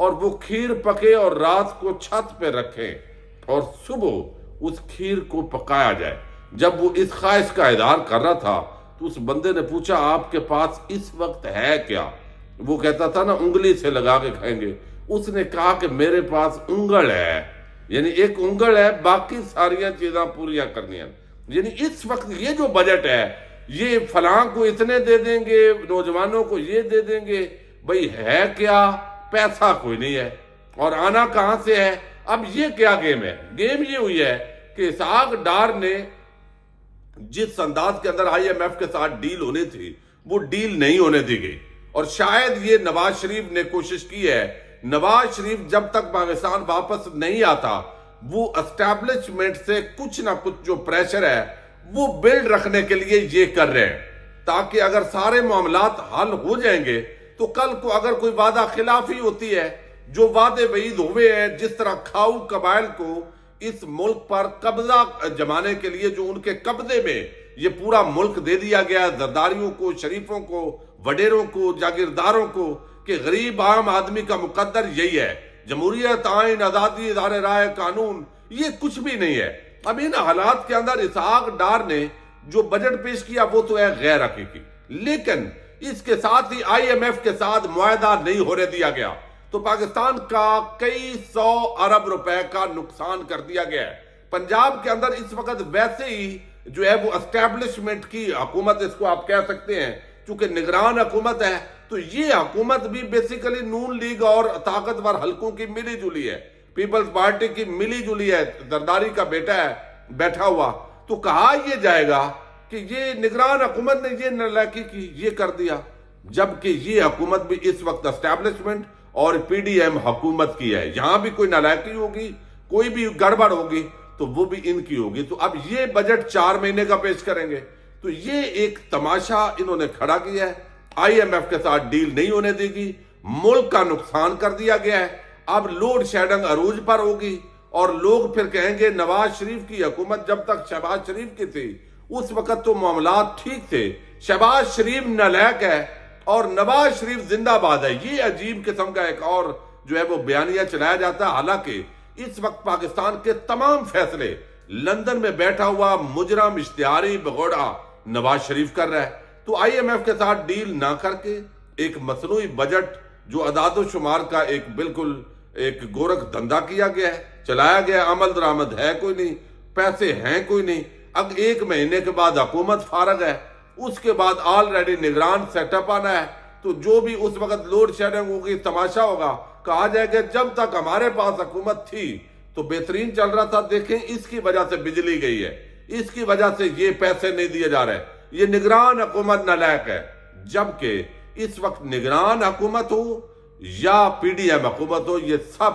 اور وہ کھیر پکے اور رات کو چھت پہ رکھیں اور صبح اس کھیر کو پکایا جائے۔ جب وہ اس خواہش کا اظہار کر رہا تھا تو اس بندے نے پوچھا آپ کے پاس اس وقت ہے کیا؟ وہ کہتا تھا نا انگلی سے لگا کے کھائیں گے۔ اس نے کہا کہ میرے پاس انگل ہے، یعنی ایک انگل ہے، باقی ساریاں چیزاں پوریاں کرنی ہیں۔ یعنی اس وقت یہ جو بجٹ ہے یہ فلاں کو اتنے دے دیں گے، نوجوانوں کو یہ دے دیں گے، بھئی ہے کیا؟ پیسہ کوئی نہیں ہے اور آنا کہاں سے ہے؟ اب یہ کیا گیم ہے؟ گیم یہ ہوئی ہے کہ اسحاق ڈار نے جس انداز کے اندر آئی ایم ایف کے ساتھ ڈیل ہونی تھی وہ ڈیل نہیں ہونے دی گئی، اور شاید یہ نواز شریف نے کوشش کی ہے۔ نواز شریف جب تک پاکستان واپس نہیں آتا وہ اسٹیبلشمنٹ سے کچھ نہ کچھ جو پریشر ہے وہ بلڈ رکھنے کے لیے یہ کر رہے ہیں، تاکہ اگر سارے معاملات حل ہو جائیں گے تو کل کو اگر کوئی وعدہ خلافی ہوتی ہے، جو وعدے وعید ہوئے ہیں، جس طرح کھاؤ قبائل کو اس ملک پر قبضہ جمانے کے لیے جو ان کے قبضے میں یہ پورا ملک دے دیا گیا، زرداریوں کو، شریفوں کو، وڈیروں کو، جاگیرداروں کو، کہ غریب عام آدمی کا مقدر یہی ہے، جمہوریت، آئین، آزادی، ادارے رائے، قانون، یہ کچھ بھی نہیں ہے۔ اب ان حالات کے اندر اسحاق ڈار نے جو بجٹ پیش کیا وہ تو ہے غیر حقیقی، لیکن اس کے ساتھ ہی آئی ایم ایف کے ساتھ معاہدہ نہیں ہونے دیا گیا، تو پاکستان کا کئی 100 ارب روپے کا نقصان کر دیا گیا ہے۔ پنجاب کے اندر اس وقت ویسے ہی جو ہے وہ اسٹیبلشمنٹ کی حکومت، اس کو آپ کہہ سکتے ہیں، چونکہ نگران حکومت ہے تو یہ حکومت بھی بیسیکلی نون لیگ اور طاقتور حلقوں کی ملی جلی ہے، پیپلز پارٹی کی ملی جلی ہے، زرداری کا بیٹا ہے بیٹھا ہوا، تو کہا یہ جائے گا کہ یہ نگران حکومت نے یہ نالائقی کی، یہ کر دیا، جبکہ یہ حکومت بھی اس وقت اسٹیبلشمنٹ اور پی ڈی ایم حکومت کی ہے۔ یہاں بھی کوئی نالائقی ہوگی، کوئی بھی گڑبڑ ہوگی تو وہ بھی ان کی ہوگی۔ تو اب یہ بجٹ 4 مہینے کا پیش کریں گے، تو یہ ایک تماشا انہوں نے کھڑا کیا ہے۔ آئی ایم ایف کے ساتھ ڈیل نہیں ہونے دے گی، ملک کا نقصان کر دیا گیا ہے، اب لوڈ شیڈنگ عروج پر ہوگی، اور لوگ پھر کہیں گے نواز شریف کی حکومت جب تک شہباز شریف کی تھی اس وقت تو معاملات ٹھیک تھے، شہباز شریف نالائق ہے اور نواز شریف زندہ باد ہے۔ یہ عجیب قسم کا ایک اور جو ہے وہ بیانیہ چلایا جاتا ہے، حالانکہ اس وقت پاکستان کے تمام فیصلے لندن میں بیٹھا ہوا مجرم اشتہاری بگوڑا نواز شریف کر رہا ہے۔ تو آئی ایم ایف کے ساتھ ڈیل نہ کر کے ایک مصنوعی بجٹ جو اعداد و شمار کا ایک بالکل ایک گورکھ دھندا کیا گیا ہے، چلایا گیا، عمل درآمد ہے کوئی نہیں، پیسے ہیں کوئی نہیں۔ اب 1 مہینے کے بعد حکومت فارغ ہے، اس کے بعد آلریڈی نگران سیٹ اپ آنا ہے، تو جو بھی اس وقت لوڈ شیڈنگ ہوگی، تماشا ہوگا، کہا جائے گا جب تک ہمارے پاس حکومت تھی تو بہترین چل رہا تھا، دیکھیں اس کی وجہ سے بجلی گئی ہے، اس کی وجہ سے یہ پیسے نہیں دیے جا رہے، یہ نگران حکومت نالائق ہے۔ جبکہ اس وقت نگران حکومت ہو یا پی ڈی ایم حکومت ہو، یہ سب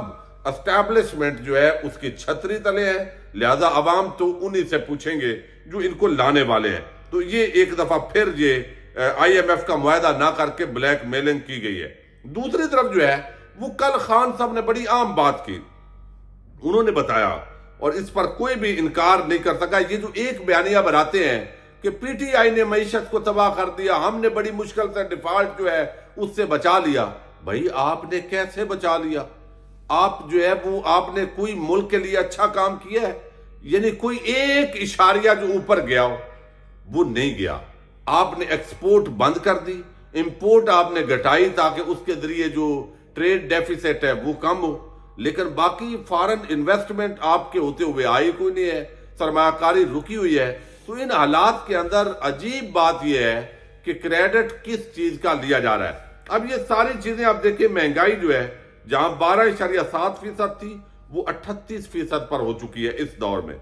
اسٹیبلشمنٹ جو ہے اس کی چھتری تلے ہے، لہذا عوام تو انہی سے پوچھیں گے جو ان کو لانے والے ہیں۔ تو یہ ایک دفعہ پھر یہ آئی ایم ایف کا معاہدہ نہ کر کے بلیک میلنگ کی گئی ہے۔ دوسری طرف جو ہے وہ کل خان صاحب نے بڑی عام بات کی، انہوں نے بتایا اور اس پر کوئی بھی انکار نہیں کر سکا، یہ جو ایک بیانیہ بناتے ہیں کہ پی ٹی آئی نے معیشت کو تباہ کر دیا، ہم نے بڑی مشکل سے ڈیفالٹ جو ہے اس سے بچا لیا۔ بھائی آپ نے کیسے بچا لیا؟ آپ جو ہے وہ آپ نے کوئی ملک کے لیے اچھا کام کیا ہے؟ یعنی کوئی ایک اشاریہ جو اوپر گیا ہو وہ نہیں گیا۔ آپ نے ایکسپورٹ بند کر دی، امپورٹ آپ نے گھٹائی تاکہ اس کے ذریعے جو ٹریڈ ڈیفیسٹ ہے وہ کم ہو، لیکن باقی فارن انویسٹمنٹ آپ کے ہوتے ہوئے آئی کوئی نہیں ہے، سرمایہ کاری رکی ہوئی ہے۔ تو ان حالات کے اندر عجیب بات یہ ہے کہ کریڈٹ کس چیز کا لیا جا رہا ہے۔ اب یہ ساری چیزیں آپ دیکھیں، مہنگائی جو ہے جہاں 12.7% تھی وہ 38% پر ہو چکی ہے اس دور میں،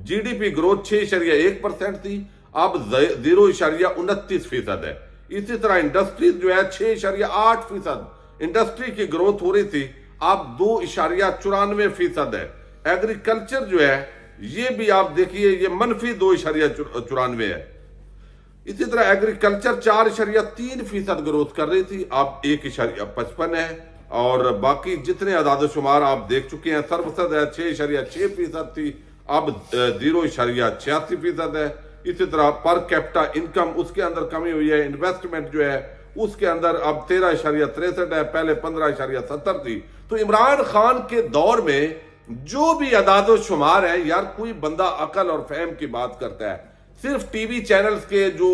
جی ڈی پی گروتھ 6.1% تھی، اب 0.29% ہے۔ اسی طرح انڈسٹریز جو ہے 6.8%، انڈسٹری کی گروتھ ہو رہی تھی، اب 2.94% ہے۔ ایگریکلچر جو ہے یہ بھی آپ دیکھیے یہ منفی 2.94 ہے۔ اسی طرح ایگریکلچر 4.3% گروتھ کر رہی تھی، اب 1.55 ہے، اور باقی جتنے اعداد و شمار آپ دیکھ چکے ہیں، سروسز ہے 6.6% تھی، اب 0.86% ہے۔ اسی طرح پر کیپٹا انکم اس کے اندر کمی ہوئی ہے، انویسٹمنٹ جو ہے اس کے اندر اب 13.63 ہے، پہلے 15.70 تھی. تو عمران خان کے دور میں جو بھی اعداد و شمار ہے یار، کوئی بندہ عقل اور فہم کی بات کرتا ہے. صرف ٹی وی چینلز کے جو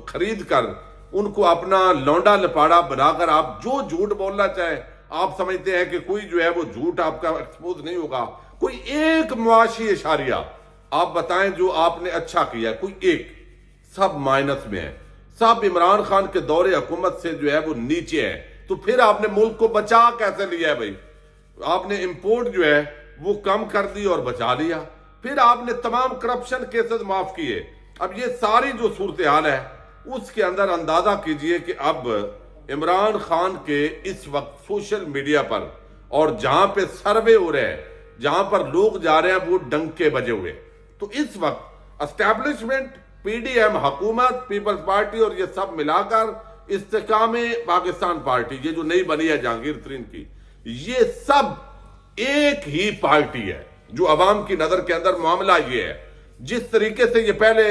خرید کر ان کو اپنا لونڈا لپاڑا بنا کر آپ جو جھوٹ بولنا چاہیں، آپ سمجھتے ہیں کہ کوئی جو ہے وہ جھوٹ آپ کا ایکسپوز نہیں ہوگا. کوئی ایک معاشی اشاریہ آپ بتائیں جو آپ نے اچھا کیا، کوئی ایک؟ سب مائنس میں ہے، سب عمران خان کے دور حکومت سے جو ہے وہ نیچے ہے. تو پھر آپ نے ملک کو بچا کیسے لیا ہے بھائی؟ آپ نے امپورٹ جو ہے وہ کم کر دی اور بچا لیا. پھر آپ نے تمام کرپشن کیسز معاف کیے. اب یہ ساری جو صورتحال ہے اس کے اندر اندازہ کیجئے کہ اب عمران خان کے اس وقت سوشل میڈیا پر اور جہاں پہ سروے ہو رہے ہیں، جہاں پر لوگ جا رہے ہیں، وہ ڈنکے بجے ہوئے. تو اس وقت اسٹیبلشمنٹ، پی ڈی ایم، حکومت، پیپلز پارٹی اور یہ سب ملا کر استحکام پاکستان پارٹی، یہ جو نئی بنی ہے جہانگیر ترین کی، یہ سب ایک ہی پارٹی ہے. جو عوام کی نظر کے اندر معاملہ یہ ہے، جس طریقے سے یہ پہلے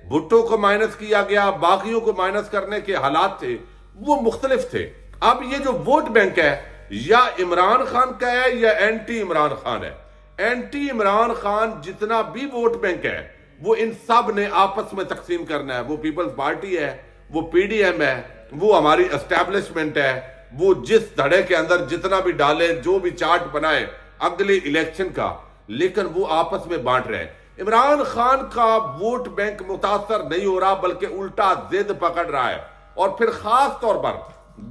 بھٹو کو مائنس کیا گیا، باقیوں کو مائنس کرنے کے حالات تھے وہ مختلف تھے. اب یہ جو ووٹ بینک ہے یا عمران خان کا ہے یا اینٹی عمران خان ہے. اینٹی عمران خان جتنا بھی ووٹ بینک ہے وہ ان سب نے آپس میں تقسیم کرنا ہے. وہ پیپلز پارٹی ہے، وہ پی ڈی ایم ہے، وہ ہماری اسٹیبلشمنٹ ہے. وہ جس دھڑے کے اندر جتنا بھی ڈالے، جو بھی چارٹ بنائے اگلے الیکشن کا، لیکن وہ آپس میں بانٹ رہے ہیں. عمران خان کا ووٹ بینک متاثر نہیں ہو رہا بلکہ الٹا ضد پکڑ رہا ہے. اور پھر خاص طور پر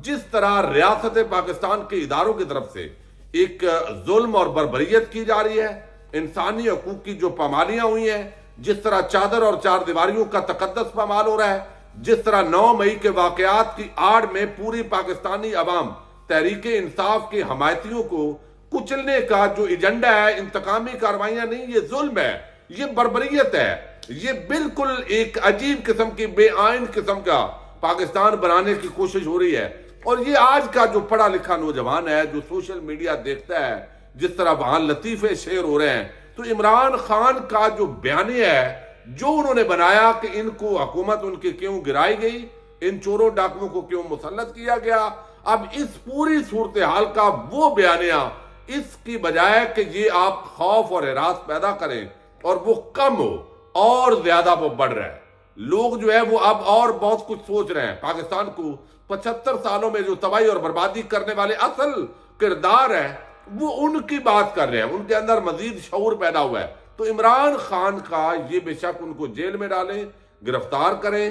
جس طرح ریاست پاکستان کے اداروں کی طرف سے ایک ظلم اور بربریت کی جا رہی ہے، انسانی حقوق کی جو پامالیاں ہوئی ہیں، جس طرح چادر اور چار دیواریوں کا تقدس پامال ہو رہا ہے، جس طرح 9 مئی کے واقعات کی آڑ میں پوری پاکستانی عوام تحریک انصاف کے حمایتیوں کو کچلنے کا جو ایجنڈا ہے، انتقامی کارروائیاں نہیں، یہ ظلم ہے، یہ بربریت ہے. یہ بالکل ایک عجیب قسم کی، بے آئین قسم کا پاکستان بنانے کی کوشش ہو رہی ہے. اور یہ آج کا جو پڑھا لکھا نوجوان ہے جو سوشل میڈیا دیکھتا ہے، جس طرح وہاں لطیفے شیئر ہو رہے ہیں، تو عمران خان کا جو بیانیہ ہے جو انہوں نے بنایا کہ ان کو حکومت ان کی کیوں گرائی گئی، ان چوروں ڈاکوؤں کو کیوں مسلط کیا گیا، اب اس پوری صورتحال کا وہ بیانیہ، اس کی بجائے کہ یہ آپ خوف اور ہراس پیدا کریں اور وہ کم ہو، اور زیادہ وہ بڑھ رہا ہے. لوگ جو ہے وہ اب اور بہت کچھ سوچ رہے ہیں. پاکستان کو 75 سالوں میں جو تباہی اور بربادی کرنے والے اصل کردار ہیں وہ ان کی بات کر رہے ہیں، ان کے اندر مزید شعور پیدا ہوا ہے. تو عمران خان کا یہ بے شک ان کو جیل میں ڈالیں، گرفتار کریں،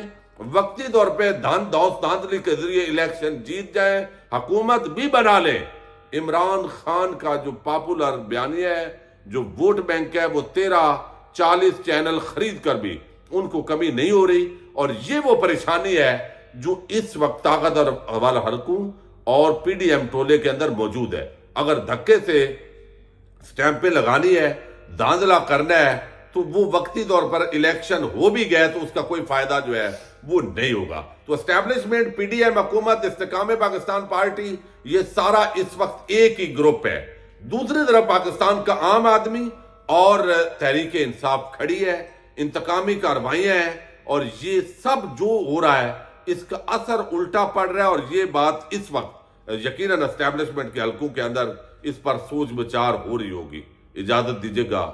وقتی طور پہ دھاندلی کے ذریعے الیکشن جیت جائیں، حکومت بھی بنا لیں. عمران خان کا جو پاپولر بیانیہ ہے، جو ووٹ بینک ہے، وہ 13-40 چینل خرید کر بھی ان کو کمی نہیں ہو رہی. اور یہ وہ پریشانی ہے جو اس وقت طاقت اور حوالہ حلقوں اور پی ڈی ایم ٹولے کے اندر موجود ہے. اگر دھکے سے سٹیمپیں لگانی ہے، دھاندلا کرنا ہے، تو وہ وقتی طور پر الیکشن ہو بھی گئے تو اس کا کوئی فائدہ جو ہے وہ نہیں ہوگا. تو اسٹیبلشمنٹ، پی ڈی ایم، حکومت، استحکام پاکستان پارٹی، یہ سارا اس وقت ایک ہی گروپ ہے. دوسری طرف پاکستان کا عام آدمی اور تحریک انصاف کھڑی ہے، انتقامی کارروائیاں ہیں، اور یہ سب جو ہو رہا ہے اس کا اثر الٹا پڑ رہا ہے. اور یہ بات اس وقت یقیناً اسٹیبلشمنٹ کے حلقوں کے اندر اس پر سوچ بچار ہو رہی ہوگی. اجازت دیجیے گا.